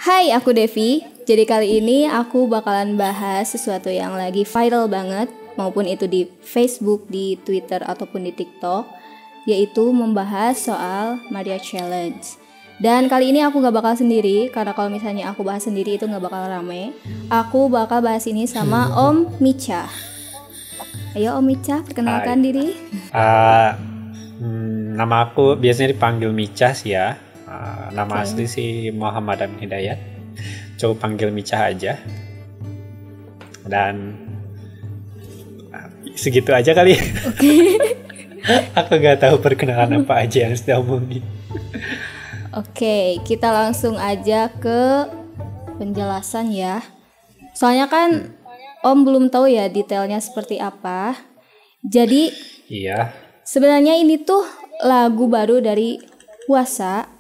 Hai, aku Devi. Jadi kali ini aku bakalan bahas sesuatu yang lagi viral banget, maupun itu di Facebook, di Twitter, ataupun di TikTok, yaitu membahas soal Maria Challenge. Dan kali ini aku gak bakal sendiri, karena kalau misalnya aku bahas sendiri itu gak bakal rame. Aku bakal bahas ini sama Om Micha. Ayo Om Micha, perkenalkan diri. Nama aku biasanya dipanggil Micha sih ya. Nama asli sih Muhammad Hidayat. Coba panggil Micha aja. Dan segitu aja kali. Oke. Aku gak tahu perkenalan apa aja yang sudah omongin. Oke, kita langsung aja ke penjelasan ya. Soalnya kan Om belum tahu ya detailnya seperti apa. Jadi Iya. sebenarnya ini tuh lagu baru dari Puasa.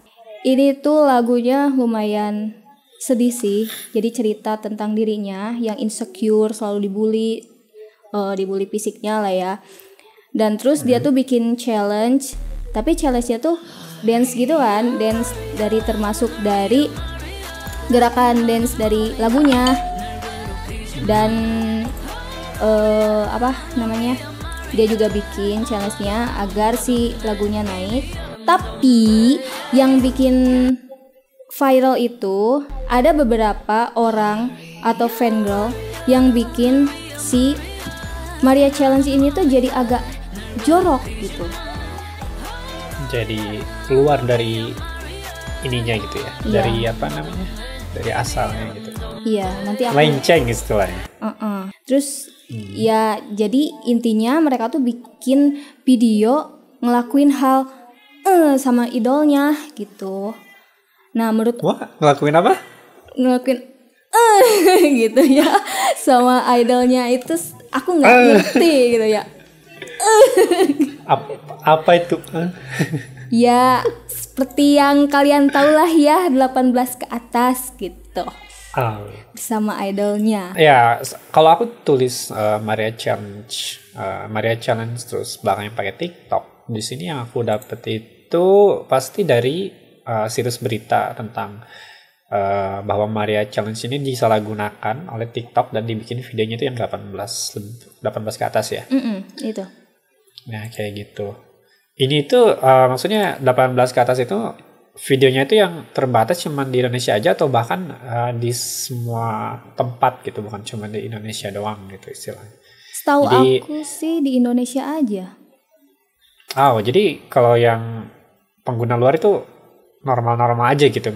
Ini tuh lagunya lumayan sedih sih. Jadi cerita tentang dirinya yang insecure, selalu dibully fisiknya lah ya. Dan terus dia tuh bikin challenge. Tapi challenge-nya tuh dance gitu kan, dance termasuk dari gerakan dance dari lagunya. Dan dia juga bikin challenge-nya agar si lagunya naik. Tapi yang bikin viral itu ada beberapa orang atau fangirl yang bikin si Maria Challenge ini tuh jadi agak jorok gitu. Jadi keluar dari ininya gitu ya. Iya. Dari apa namanya? Dari asalnya gitu. Iya, nanti aku Melenceng istilahnya. Terus ya jadi intinya mereka tuh bikin video ngelakuin hal sama idolnya gitu. Nah, Wah, ngelakuin apa? ngelakuin gitu ya sama idolnya itu aku nggak ngerti gitu ya. Apa itu? Ya seperti yang kalian tahu lah ya, 18 ke atas gitu sama idolnya. Ya, kalau aku tulis Maria Challenge terus belakangnya pakai TikTok. Di sini yang aku dapet itu pasti dari situs berita tentang bahwa Maria Challenge ini disalahgunakan oleh TikTok dan dibikin videonya itu yang 18 ke atas ya. Itu. Nah, kayak gitu. Ini tuh maksudnya 18 ke atas itu videonya itu yang terbatas cuma di Indonesia aja atau bahkan di semua tempat gitu, bukan cuma di Indonesia doang gitu istilahnya. Setahu aku sih di Indonesia aja. Jadi kalau yang pengguna luar itu normal-normal aja gitu.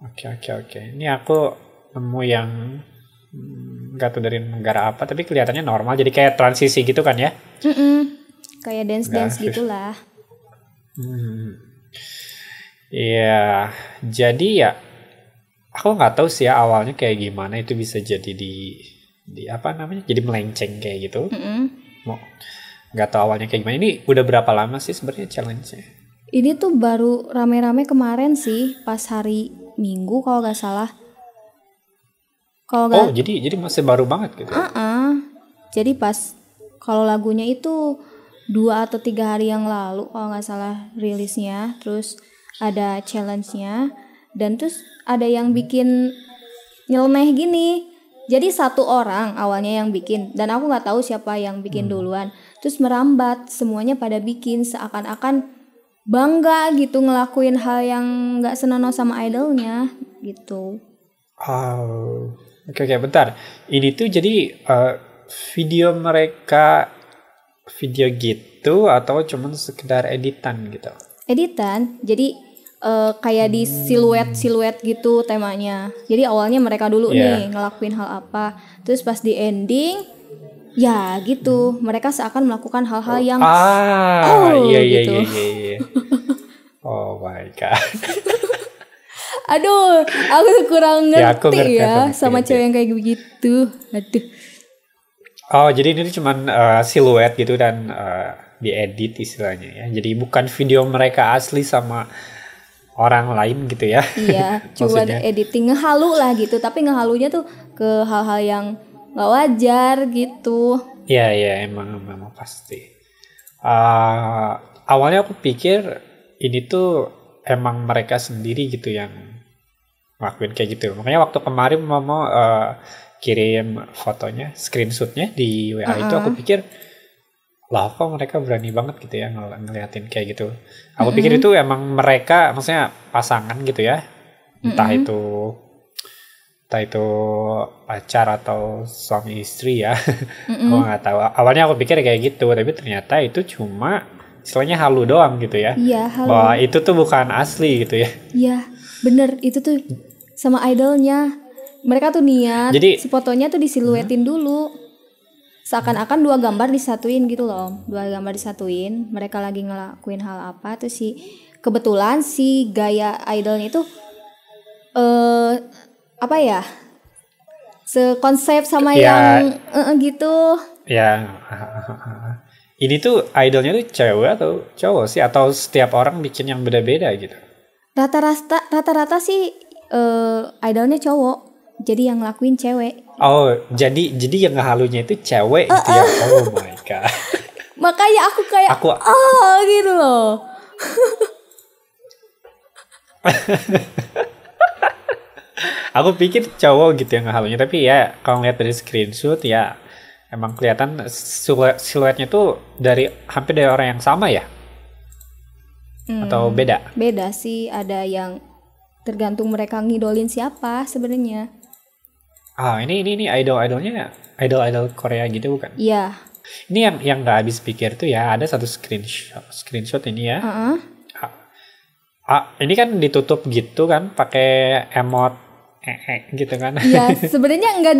Oke. Ini aku nemu yang nggak tahu dari negara apa, tapi kelihatannya normal. Jadi kayak transisi gitu kan ya? Kayak dance gitulah. Iya, jadi ya aku nggak tahu sih ya awalnya kayak gimana itu bisa jadi di apa namanya? Jadi melenceng kayak gitu. Nggak tahu awalnya kayak gimana. Ini udah berapa lama sih sebenarnya challenge-nya? Ini tuh baru rame-rame kemarin sih, pas hari Minggu kalau nggak salah. Jadi masih baru banget gitu. Jadi pas kalau lagunya itu 2 atau 3 hari yang lalu kalau nggak salah rilisnya. Terus ada challenge-nya dan terus ada yang bikin nyeleneh gini. Jadi satu orang awalnya yang bikin dan aku nggak tahu siapa yang bikin duluan. Terus merambat semuanya pada bikin seakan-akan bangga gitu ngelakuin hal yang nggak senonoh sama idolnya gitu. Oke, bentar. Ini tuh jadi video mereka video gitu atau cuman sekedar editan gitu? Editan, jadi kayak di siluet gitu temanya. Jadi awalnya mereka dulu nih ngelakuin hal apa, terus pas di ending ya gitu mereka seakan melakukan hal-hal yang gitu. Iya. Oh my god. Aduh, aku kurang ngerti ya sama cewek yang kayak begitu. Aduh. Jadi ini cuman siluet gitu dan diedit istilahnya ya. Jadi bukan video mereka asli sama orang lain gitu ya. Iya, cuma editing ngehalu lah gitu. Tapi ngehalunya tuh ke hal-hal yang gak wajar gitu. Iya, emang pasti. Awalnya aku pikir ini tuh emang mereka sendiri gitu yang ngelakuin kayak gitu. Makanya waktu kemarin mau kirim fotonya, screenshotnya di WA itu aku pikir, lah kok mereka berani banget gitu ya ngeliatin kayak gitu. Aku pikir itu emang mereka, maksudnya pasangan gitu ya, entah itu pacar atau suami istri ya. Aku nggak tahu. Awalnya aku pikir kayak gitu, tapi ternyata itu cuma istilahnya halu doang gitu ya. Iya, halu. Bahwa itu tuh bukan asli gitu ya. Iya, bener, itu tuh sama idolnya. Mereka tuh niat Jadi si fotonya tuh disiluetin dulu. Seakan-akan dua gambar disatuin gitu loh. Dua gambar disatuin, mereka lagi ngelakuin hal apa tuh kebetulan si gaya idolnya itu apa ya? Sekonsep sama ya, yang gitu. ya. Ini tuh idolnya tuh cewek atau cowok sih, atau setiap orang bikin yang beda-beda gitu? Rata-rata sih idolnya cowok. Jadi yang ngelakuin cewek. Oh, jadi yang ngehalunya itu cewek gitu ya? Oh my god. Makanya aku kayak gitu loh. Aku pikir cowok gitu yang ngehalunya, tapi ya kalau ngeliat dari screenshot ya emang kelihatan siluetnya tuh hampir dari orang yang sama ya? Atau beda? Beda sih, ada yang tergantung mereka ngidolin siapa sebenarnya. Ini idolnya idol Korea gitu bukan? Iya. Ini yang nggak habis pikir tuh ya, ada satu screenshot ini ya. Ini kan ditutup gitu kan, pakai emot gitu kan? Iya, sebenarnya nggak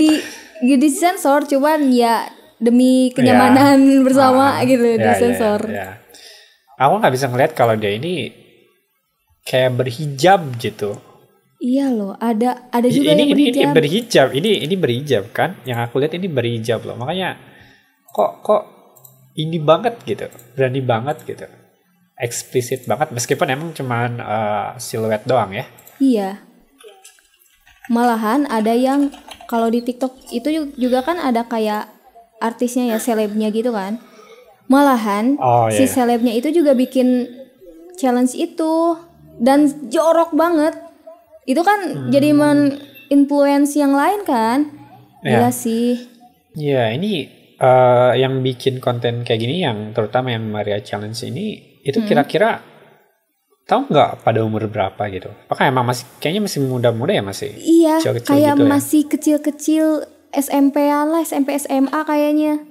disensor, cuman ya demi kenyamanan bersama gitu disensor. Ya. Aku nggak bisa ngeliat kalau dia ini kayak berhijab gitu. Iya loh, ada juga yang berhijab. Ini berhijab kan? Yang aku lihat ini berhijab loh. Makanya kok ini banget gitu, berani banget gitu, eksplisit banget. Meskipun emang cuman siluet doang ya. Iya. Malahan ada yang kalau di TikTok itu juga kan ada kayak artisnya ya, selebnya gitu kan. Malahan si selebnya itu juga bikin challenge itu dan jorok banget. Itu kan jadi influence yang lain kan. Gila sih. Ya, ini yang bikin konten kayak gini, yang terutama yang Maria Challenge ini, itu kira-kira tahu nggak pada umur berapa gitu? Apakah emang kayaknya masih muda-muda ya, masih? Iya, kecil-kecil kayak gitu masih kecil-kecil, SMP-an lah, SMP SMA kayaknya.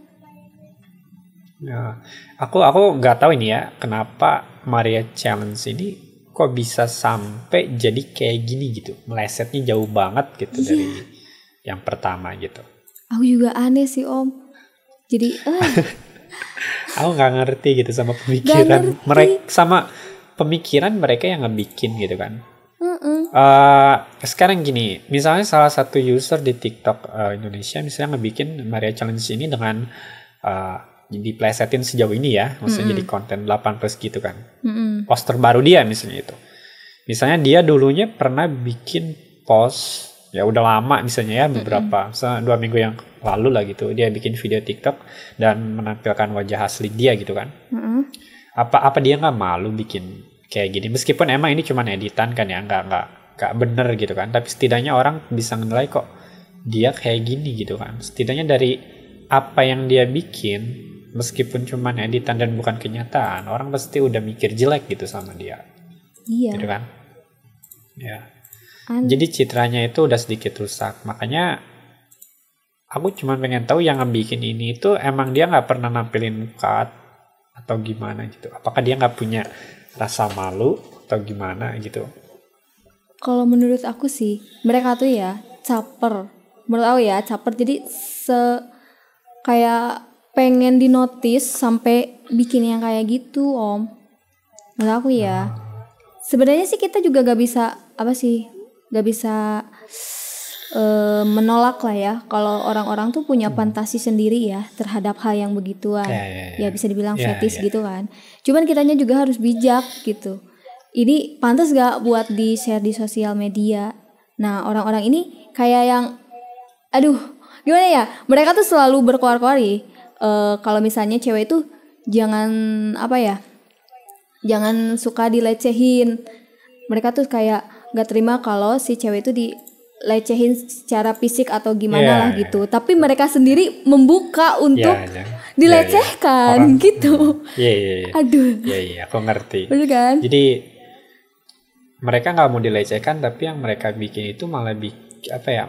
Ya, aku nggak tahu ini ya, kenapa Maria Challenge ini kok bisa sampai jadi kayak gini gitu, melesetnya jauh banget gitu dari yang pertama gitu. Aku juga aneh sih Om. Jadi aku nggak ngerti gitu sama pemikiran mereka, sama pemikiran mereka yang ngebikin gitu kan. Sekarang gini, misalnya salah satu user di TikTok Indonesia misalnya ngebikin Maria Challenge ini dengan diplesetin sejauh ini ya, maksudnya jadi konten 8+ gitu kan. Poster baru dia misalnya itu. Misalnya dia dulunya pernah bikin post, ya udah lama misalnya ya, beberapa, misalnya 2 minggu yang lalu lah gitu, dia bikin video TikTok dan menampilkan wajah asli dia gitu kan. Apa dia nggak malu bikin kayak gini? Meskipun emang ini cuma editan kan ya, nggak bener gitu kan, tapi setidaknya orang bisa menilai kok dia kayak gini gitu kan. Setidaknya dari apa yang dia bikin, meskipun cuma editan dan bukan kenyataan, orang pasti udah mikir jelek gitu sama dia. Iya. Gitu kan? Ya. Jadi citranya itu udah sedikit rusak. Makanya aku cuma pengen tahu yang ngebikin ini itu emang dia nggak pernah nampilin muka atau gimana gitu. Apakah dia nggak punya rasa malu atau gimana gitu? Kalau menurut aku sih, mereka tuh ya caper. Menurut aku ya caper. Jadi kayak pengen dinotis sampai bikin yang kayak gitu Om. Menurut aku ya. Sebenarnya sih kita juga gak bisa menolak lah ya kalau orang-orang tuh punya fantasi sendiri ya terhadap hal yang begituan. Ya bisa dibilang fetish gitu kan. Cuman kitanya juga harus bijak gitu. Ini pantas gak buat di-share di sosial media. Nah orang-orang ini kayak yang gimana ya, mereka tuh selalu berkoar-koari kalau misalnya cewek itu jangan suka dilecehin mereka tuh kayak gak terima kalau si cewek itu dilecehin secara fisik atau gimana lah gitu. Tapi mereka sendiri membuka untuk dilecehkan gitu. Iya. Aduh. Iya, aku ngerti. Bener kan? Jadi mereka nggak mau dilecehkan, tapi yang mereka bikin itu malah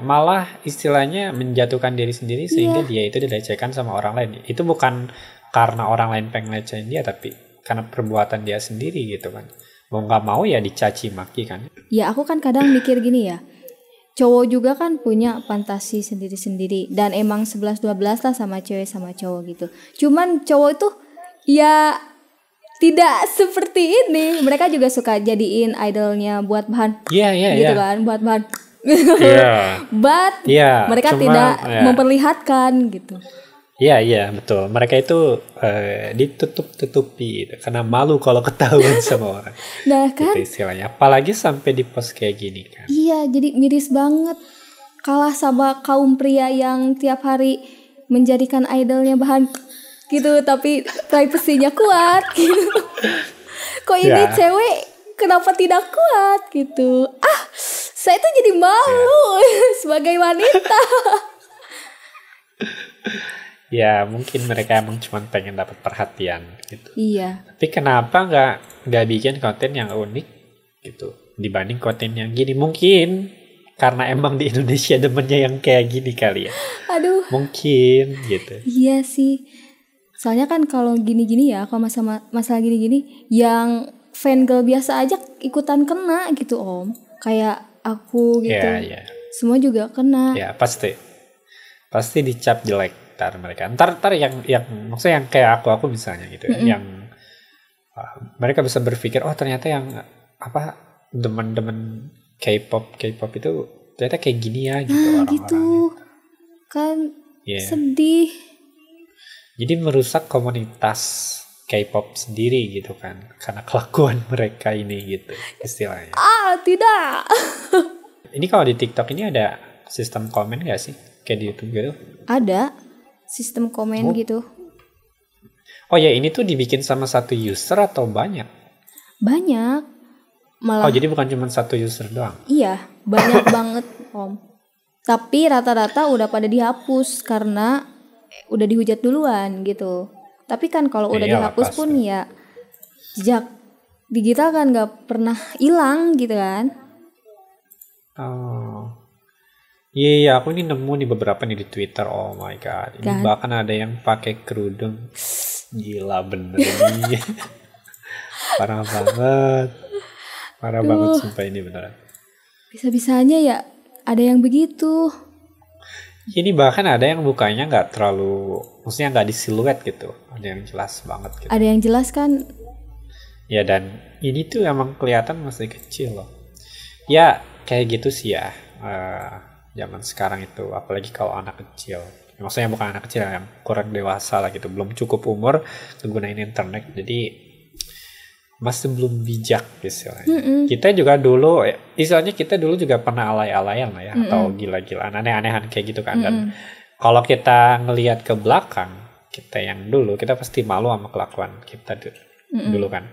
malah istilahnya menjatuhkan diri sendiri sehingga dia itu dilecehkan sama orang lain. Itu bukan karena orang lain pengen lecehin dia, tapi karena perbuatan dia sendiri gitu kan. Mau nggak mau ya dicaci maki kan. Ya aku kan kadang mikir gini ya, cowok juga kan punya fantasi sendiri-sendiri dan emang 11-12 lah sama cewek sama cowok gitu. Cuman cowok itu ya tidak seperti ini. Mereka juga suka jadiin idolnya buat bahan gitu kan, buat bahan. But mereka tidak memperlihatkan gitu. Iya betul. Mereka itu ditutup-tutupi gitu, karena malu kalau ketahuan sama orang. Nah kan, gitu istilahnya. Apalagi sampai di post kayak gini kan. Iya, jadi miris banget. Kalah sama kaum pria yang tiap hari menjadikan idolnya bahan gitu, tapi privasinya kuat gitu. Kok ini cewek kenapa tidak kuat gitu? Saya tuh jadi malu sebagai wanita. Ya mungkin mereka emang cuma pengen dapat perhatian gitu. Iya. Tapi kenapa nggak bikin konten yang unik gitu dibanding konten yang gini? Mungkin karena emang di Indonesia demennya yang kayak gini kali ya. Aduh. Mungkin gitu. Iya sih. Soalnya kan kalau gini-gini ya, kalau masalah gini-gini, yang fangirl biasa aja ikutan kena gitu Om. Kayak aku gitu. Iya. Semua juga kena. Ya pasti dicap jelek. Mereka ntar yang maksudnya yang kayak aku misalnya gitu yang mereka bisa berpikir ternyata yang demen K-pop itu ternyata kayak gini ya gitu orang-orang gitu kan. Sedih, jadi merusak komunitas K-pop sendiri gitu kan karena kelakuan mereka ini gitu istilahnya. Tidak. Ini kalau di TikTok ini ada sistem komen gak sih kayak di YouTube gitu? Ada sistem komen gitu. Oh ya, ini tuh dibikin sama satu user atau banyak? Banyak. Malah. Jadi bukan cuma satu user doang? Iya, banyak banget Om. Tapi rata-rata udah pada dihapus karena udah dihujat duluan gitu. Tapi kan kalau udah dihapus pun ya jejak digital kan gak pernah hilang gitu kan. Iya, aku ini nemu nih beberapa nih di Twitter. Oh my god, ini bahkan ada yang pakai kerudung. Gila bener ini. Parah banget sumpah ini beneran. Bisa-bisanya ya ada yang begitu. Ini bahkan ada yang mukanya nggak terlalu, maksudnya nggak di siluet gitu. Ada yang jelas banget gitu. Ada yang jelas kan? Ya dan ini tuh emang kelihatan masih kecil loh. Ya kayak gitu sih ya. Zaman sekarang itu apalagi kalau anak kecil, maksudnya bukan anak kecil yang kurang dewasa lah gitu, belum cukup umur menggunakan internet, jadi masih belum bijak istilahnya. Kita juga dulu istilahnya kita dulu juga pernah alay-alayan lah ya, atau gila-gilaan aneh-anehan kayak gitu kan. Dan kalau kita ngelihat ke belakang kita yang dulu, kita pasti malu sama kelakuan kita dulu kan.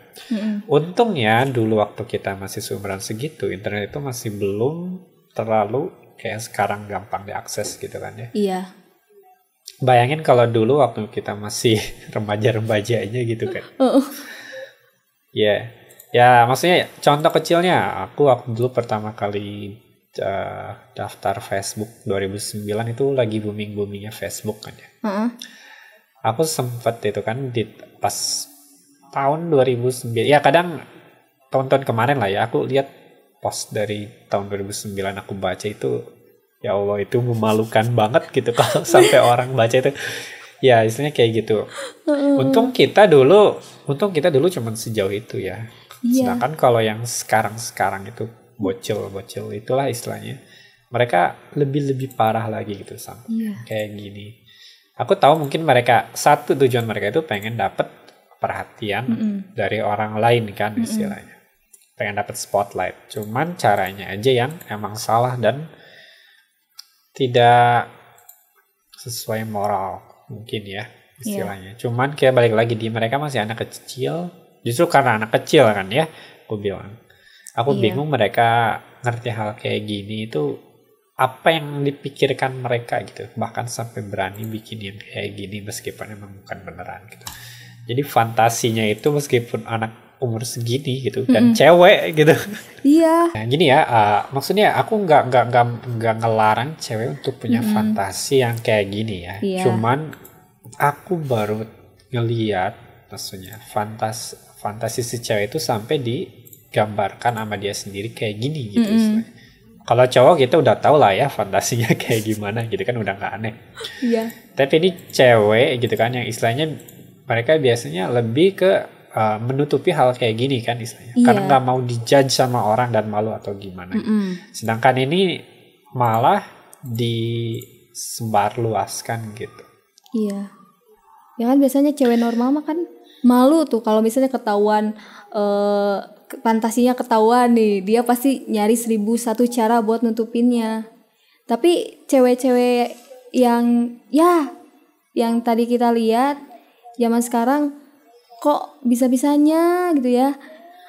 Untungnya dulu waktu kita masih seumuran segitu, internet itu masih belum terlalu kayak sekarang gampang diakses gitu kan ya. Iya. Bayangin kalau dulu waktu kita masih remaja-remaja aja gitu kan. Ya maksudnya contoh kecilnya, aku waktu dulu pertama kali daftar Facebook 2009 itu lagi booming-boomingnya Facebook kan ya. Aku sempet itu kan di pas tahun 2009, ya kadang tahun-tahun kemarin lah ya, aku lihat post dari tahun 2009 aku baca itu, ya Allah itu memalukan banget gitu kalau sampai orang baca itu. Ya istilahnya kayak gitu. Untung kita dulu cuma sejauh itu ya. Sedangkan kalau yang sekarang itu bocil itulah istilahnya, mereka lebih parah lagi gitu sampai kayak gini. Aku tahu mungkin mereka satu tujuan mereka itu pengen dapat perhatian dari orang lain kan istilahnya. Pengen dapat spotlight, cuman caranya aja yang emang salah dan tidak sesuai moral mungkin ya istilahnya. Cuman kayak balik lagi di mereka masih anak kecil, justru karena anak kecil kan ya, aku bilang Aku Iya. bingung mereka ngerti hal kayak gini itu apa yang dipikirkan mereka gitu. Bahkan sampai berani bikin yang kayak gini meskipun emang bukan beneran gitu. Jadi fantasinya itu meskipun anak umur segini gitu dan cewek gitu. Iya. Nah, gini ya, maksudnya aku nggak ngelarang cewek untuk punya fantasi yang kayak gini ya. Iya. Cuman aku baru ngeliat maksudnya fantasi si cewek itu sampai digambarkan sama dia sendiri kayak gini gitu istilahnya. Kalau cowok kita udah tau lah ya fantasinya kayak gimana gitu kan, udah nggak aneh. Iya. Tapi ini cewek gitu kan yang istilahnya mereka biasanya lebih ke menutupi hal kayak gini kan istilahnya. Iya. Karena nggak mau dijudge sama orang dan malu atau gimana. Sedangkan ini malah disebarluaskan gitu. Iya. Ya kan biasanya cewek normal mah kan malu tuh kalau misalnya ketahuan fantasinya ketahuan nih, dia pasti nyari 1001 cara buat nutupinnya. Tapi cewek-cewek yang tadi kita lihat zaman sekarang kok bisa-bisanya gitu ya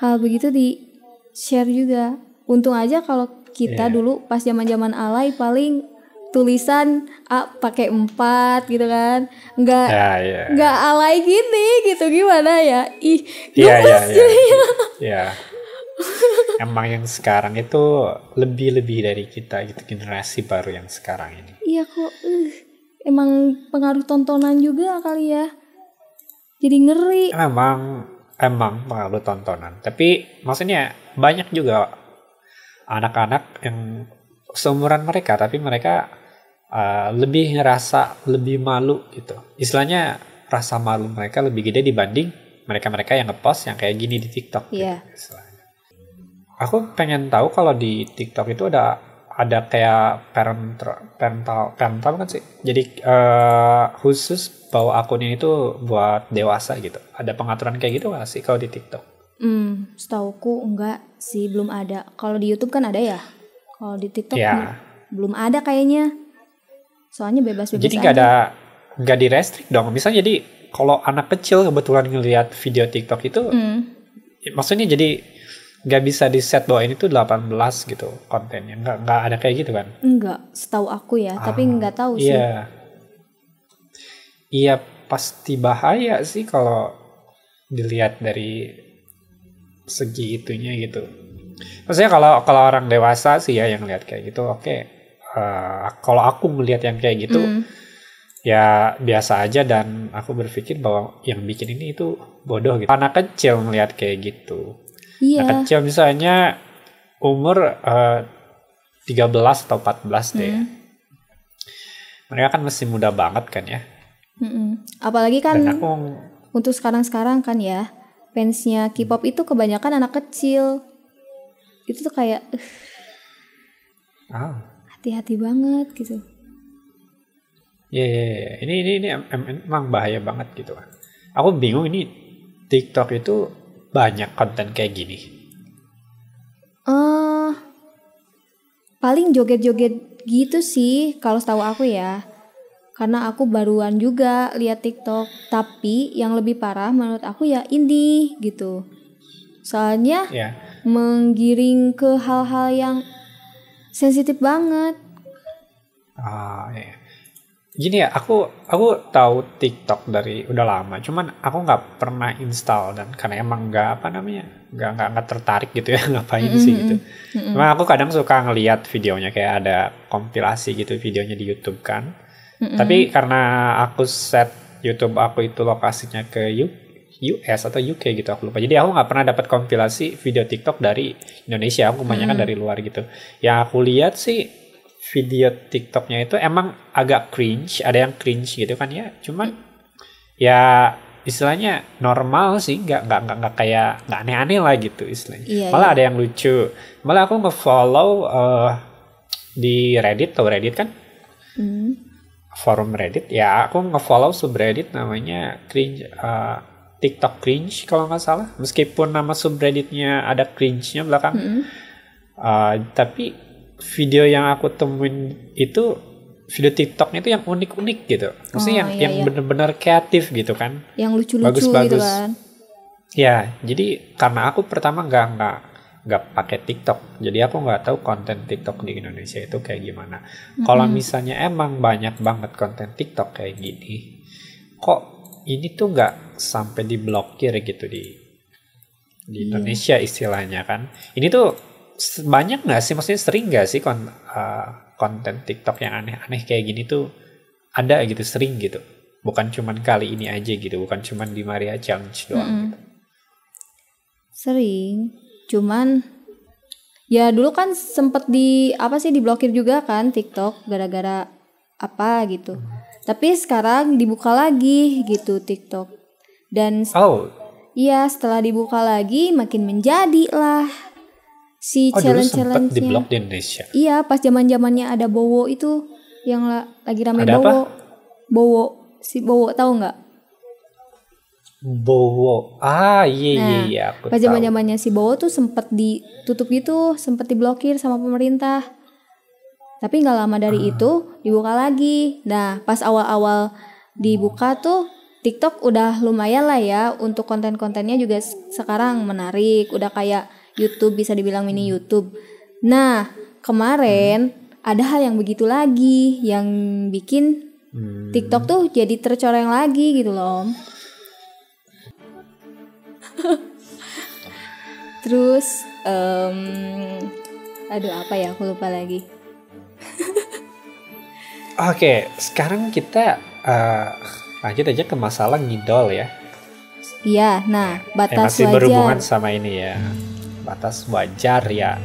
hal begitu di share juga. Untung aja kalau kita dulu pas zaman-zaman alay paling tulisan A pakai 4 gitu kan, nggak alay gini gitu, gimana ya, gemes jadinya. Iya. Emang yang sekarang itu lebih dari kita gitu, generasi baru yang sekarang ini. Iya kok, emang pengaruh tontonan juga kali ya, jadi ngeri. Emang pengaruh tontonan, tapi maksudnya banyak juga anak-anak yang seumuran mereka tapi mereka lebih ngerasa lebih malu gitu. Istilahnya rasa malu mereka lebih gede dibanding mereka-mereka yang ngepost yang kayak gini di TikTok Iya. gitu. Aku pengen tahu kalau di TikTok itu ada kayak parental kan sih. Jadi khusus bahwa akun ini tuh buat dewasa gitu. Ada pengaturan kayak gitu nggak sih kalau di TikTok? Setauku enggak sih, belum ada. Kalau di YouTube kan ada ya. Kalau di TikTok Ya. belum ada kayaknya. Soalnya bebas-bebas Jadi aja. nggak direstrik dong. Misalnya jadi kalau anak kecil kebetulan ngelihat video TikTok itu, maksudnya jadi nggak bisa di set bahwa ini tuh 18 gitu kontennya. Nggak ada kayak gitu kan? Enggak, setahu aku ya. Tapi enggak tahu sih. Iya. Iya pasti bahaya sih kalau dilihat dari segi itunya gitu. Maksudnya kalau orang dewasa sih ya yang lihat kayak gitu, oke. Kalau aku melihat yang kayak gitu, ya biasa aja dan aku berpikir bahwa yang bikin ini itu bodoh gitu. Anak kecil melihat kayak gitu. Iya. Anak kecil misalnya umur 13 atau 14 deh. Mereka kan masih muda banget kan ya. Apalagi kan Dan aku untuk sekarang kan ya, fansnya K-pop itu kebanyakan anak kecil. Itu tuh kayak hati-hati banget gitu. Iya. Ini emang bahaya banget gitu kan. Aku bingung ini TikTok itu banyak konten kayak gini. Paling joget-joget gitu sih kalau setahu aku ya. Karena aku baruan juga lihat TikTok. Tapi yang lebih parah menurut aku ya indie gitu. Soalnya menggiring ke hal-hal yang sensitif banget. Iya. Gini ya, aku tahu TikTok dari udah lama, cuman aku nggak pernah install dan karena emang nggak tertarik gitu ya ngapain sih gitu. Cuma aku kadang suka ngeliat videonya kayak ada kompilasi gitu videonya di YouTube kan. Tapi karena aku set YouTube aku itu lokasinya ke US atau UK gitu aku lupa. Jadi aku nggak pernah dapat kompilasi video TikTok dari Indonesia, aku kebanyakan dari luar gitu. Yang aku lihat sih video TikToknya itu emang agak cringe, ada yang cringe gitu kan ya. Cuman ya istilahnya normal sih, nggak kayak nggak aneh-aneh lah gitu istilahnya. Iya, Malah ada yang lucu. Malah aku nge-follow di Reddit, tau Reddit kan? Forum Reddit. Ya aku nge-follow subreddit namanya cringe. TikTok cringe kalau nggak salah, meskipun nama subredditnya ada cringe-nya belakang, tapi video yang aku temuin itu video TikToknya itu yang unik-unik gitu, maksudnya yang benar-benar kreatif gitu kan, yang lucu-lucu gitu kan. Ya, jadi karena aku pertama nggak nggak pakai TikTok, jadi aku nggak tahu konten TikTok di Indonesia itu kayak gimana. Kalau misalnya emang banyak banget konten TikTok kayak gini, kok ini tuh nggak sampai diblokir gitu di Indonesia istilahnya kan? Ini tuh banyak nggak sih, maksudnya sering nggak sih konten TikTok yang aneh-aneh kayak gini tuh ada gitu, sering gitu, bukan cuman kali ini aja gitu, bukan cuman di Maria Challenge doang gitu. Sering, cuman ya dulu kan sempet diblokir juga kan TikTok gara-gara apa gitu. Tapi sekarang dibuka lagi gitu TikTok. Dan iya, setelah dibuka lagi makin menjadi lah si challenge-challenge-nya. Dulu sempet diblok di Indonesia. Iya, pas zaman-zamannya ada Bowo itu yang lagi rame. Ada Bowo. apa? Bowo, si Bowo tahu nggak? Bowo, iya, aku pas tahu. zaman-zamannya si Bowo tuh sempet ditutup gitu, sempet diblokir sama pemerintah. Tapi nggak lama dari itu dibuka lagi. Nah, pas awal-awal dibuka tuh TikTok udah lumayan lah ya untuk konten-kontennya juga sekarang menarik, udah kayak YouTube, bisa dibilang mini YouTube. Nah, kemarin ada hal yang begitu lagi yang bikin TikTok tuh jadi tercoreng lagi gitu loh. Terus aduh apa ya, aku lupa lagi. Oke, sekarang kita lanjut aja ke masalah ngidol ya. Iya, nah batas masih wajar. Berhubungan sama ini ya, batas wajar ya.